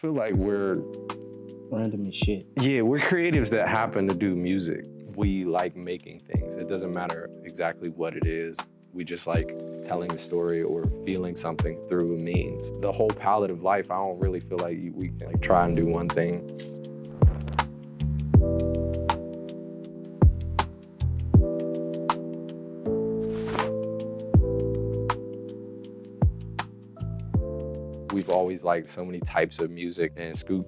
feel like we're random as shit. Yeah, we're creatives that happen to do music. We like making things. It doesn't matter exactly what it is. We just like telling a story or feeling something through means. The whole palette of life, I don't really feel like we can like try and do one thing. We've always liked so many types of music, and Scoot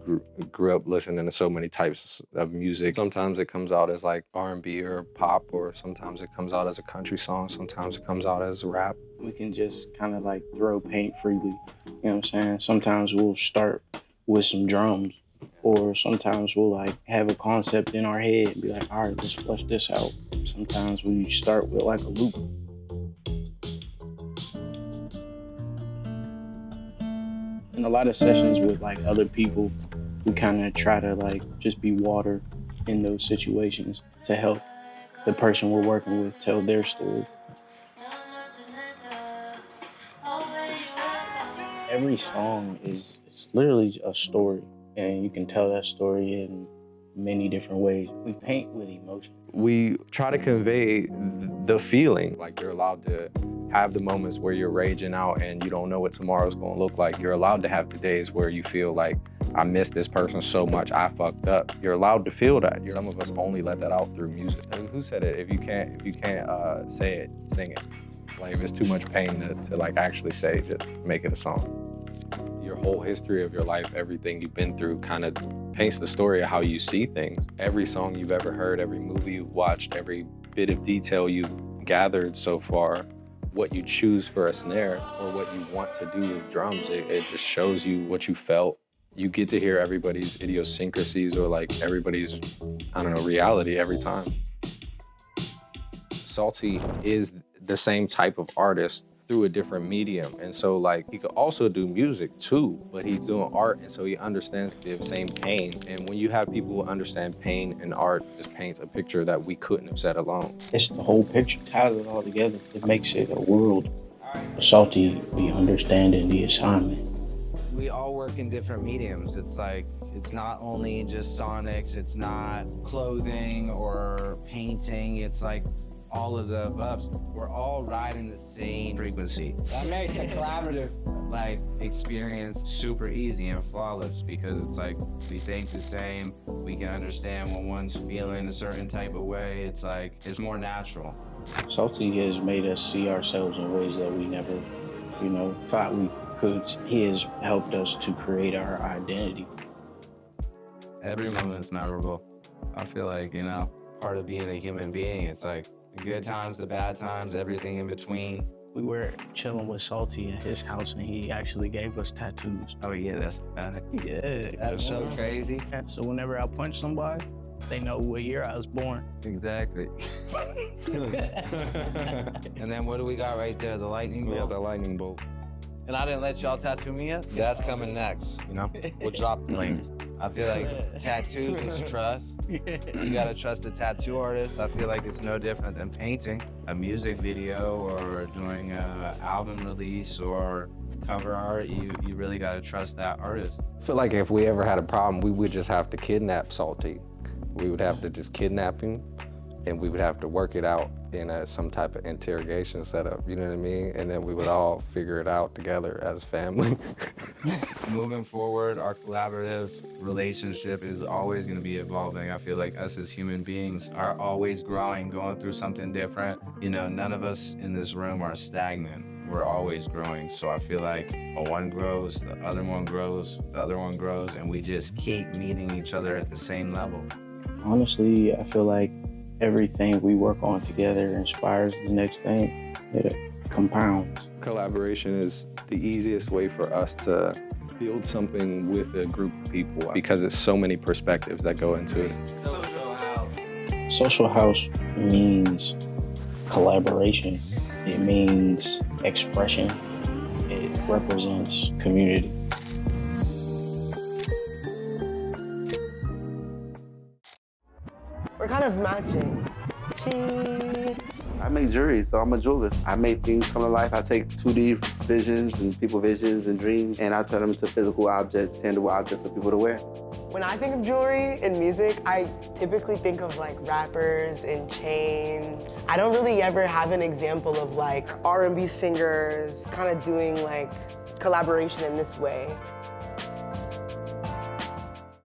grew up listening to so many types of music. Sometimes it comes out as like R&B or pop, or sometimes it comes out as a country song, sometimes it comes out as rap. We can just kind of like throw paint freely, you know what I'm saying? Sometimes we'll start with some drums, or sometimes we'll like have a concept in our head and be like, all right, let's flesh this out. Sometimes we start with like a loop. In a lot of sessions with like other people, we kind of try to like just be water in those situations to help the person we're working with tell their story. Every song it's literally a story, and you can tell that story in many different ways. We paint with emotion. We try to convey the feeling. Like, you're allowed to have the moments where you're raging out and you don't know what tomorrow's gonna look like. You're allowed to have the days where you feel like, I miss this person so much, I fucked up. You're allowed to feel that. Some of us only let that out through music. And who said it? If you can't say it, sing it. Like, if it's too much pain to like actually say, just make it a song. Your whole history of your life, everything you've been through kind of paints the story of how you see things. Every song you've ever heard, every movie you've watched, every bit of detail you've gathered so far, what you choose for a snare or what you want to do with drums, it just shows you what you felt. You get to hear everybody's idiosyncrasies or like everybody's, I don't know, reality every time. Salty is the same type of artist through a different medium. And so like, he could also do music too, but he's doing art, and so he understands the same pain. And when you have people who understand pain and art, just paints a picture that we couldn't have said alone. It's the whole picture, ties it all together. It makes it a world. Salty be understanding the assignment. We all work in different mediums. It's like, it's not only just sonics, it's not clothing or painting, it's like all of the above. We're all riding the same frequency. That makes a collaborative like experience super easy and flawless, because it's like we think the same, we can understand when one's feeling a certain type of way. It's like, it's more natural. Salty has made us see ourselves in ways that we never, thought we could. He has helped us to create our identity. Every moment is memorable. I feel like, part of being a human being, it's like the good times, the bad times, everything in between. We were chilling with Salty at his house, and he actually gave us tattoos. Oh yeah, that's so crazy. So whenever I punch somebody, they know what year I was born. Exactly. And then what do we got right there? The lightning bolt? Yeah, the lightning bolt. And I didn't let y'all tattoo me yet? That's coming next, We'll drop the link. I feel like tattoos is trust. You gotta trust a tattoo artist. I feel like it's no different than painting. A music video or doing an album release or cover art, you really gotta trust that artist. I feel like if we ever had a problem, we would just have to kidnap Salty. We would have to just kidnap him, and we would have to work it out in some type of interrogation setup, you know what I mean? And then we would all figure it out together as family. Moving forward, our collaborative relationship is always gonna be evolving. I feel like us as human beings are always growing, going through something different. None of us in this room are stagnant. We're always growing. So I feel like when one grows, the other one grows, the other one grows, and we just keep meeting each other at the same level. Honestly, I feel like everything we work on together inspires the next thing. It compounds. Collaboration is the easiest way for us to build something with a group of people, because it's so many perspectives that go into it. Social house means collaboration. It means expression. It represents community. We're kind of matching. Cheese. I make jewelry, so I'm a jeweler. I make things come to life. I take 2D visions and people visions and dreams, and I turn them into physical objects, tangible objects for people to wear. When I think of jewelry and music, I typically think of like rappers and chains. I don't really ever have an example of like R&B singers kind of doing like collaboration in this way.